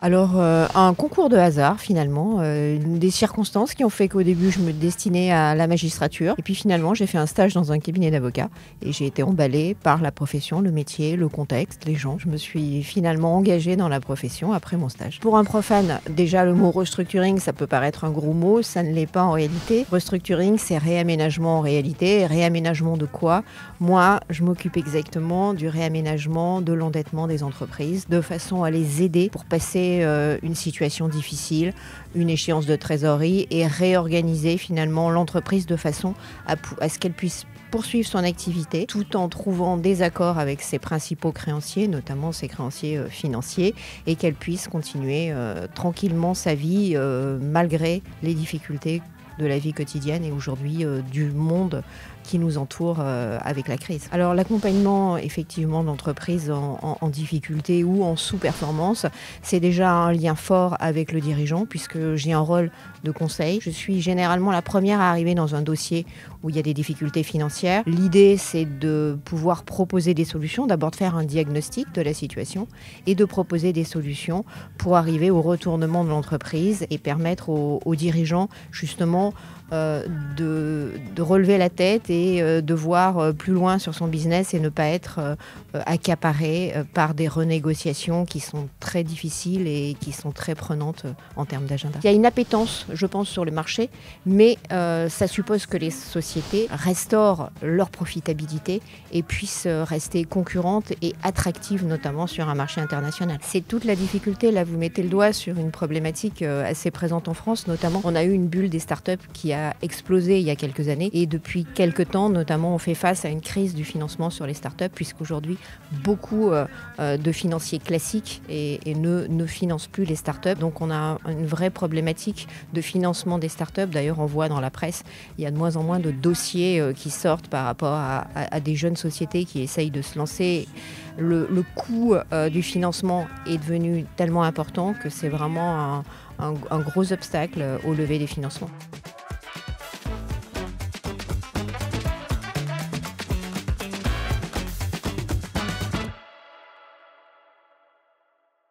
Alors, un concours de hasard finalement, des circonstances qui ont fait qu'au début je me destinais à la magistrature et puis finalement j'ai fait un stage dans un cabinet d'avocats et j'ai été emballée par la profession, le métier, le contexte, les gens. Je me suis finalement engagée dans la profession après mon stage. Pour un profane, déjà le mot restructuring, ça peut paraître un gros mot, ça ne l'est pas en réalité. Restructuring, c'est réaménagement en réalité. Et réaménagement de quoi? Moi, je m'occupe exactement du réaménagement de l'endettement des entreprises de façon à les aider pour passer une situation difficile, une échéance de trésorerie et réorganiser finalement l'entreprise de façon à ce qu'elle puisse poursuivre son activité tout en trouvant des accords avec ses principaux créanciers, notamment ses créanciers financiers, et qu'elle puisse continuer tranquillement sa vie malgré les difficultés de la vie quotidienne et aujourd'hui du monde qui nous entoure avec la crise. Alors l'accompagnement effectivement d'entreprises en difficulté ou en sous-performance, c'est déjà un lien fort avec le dirigeant puisque j'ai un rôle de conseil. Je suis généralement la première à arriver dans un dossier où il y a des difficultés financières. L'idée, c'est de pouvoir proposer des solutions, d'abord de faire un diagnostic de la situation et de proposer des solutions pour arriver au retournement de l'entreprise et permettre aux dirigeants justement de relever la tête et de voir plus loin sur son business et ne pas être accaparé par des renégociations qui sont très difficiles et qui sont très prenantes en termes d'agenda. Il y a une appétence, je pense, sur le marché, mais ça suppose que les sociétés restaurent leur profitabilité et puissent rester concurrentes et attractives, notamment sur un marché international. C'est toute la difficulté. Là, vous mettez le doigt sur une problématique assez présente en France, notamment. On a eu une bulle des startups qui a explosé il y a quelques années et depuis quelques temps, notamment, on fait face à une crise du financement sur les startups puisqu'aujourd'hui, beaucoup de financiers classiques ne financent plus les startups. Donc, on a une vraie problématique de financement des startups. D'ailleurs, on voit dans la presse, il y a de moins en moins de dossiers qui sortent par rapport à des jeunes sociétés qui essayent de se lancer. Le coût du financement est devenu tellement important que c'est vraiment un gros obstacle au lever des financements.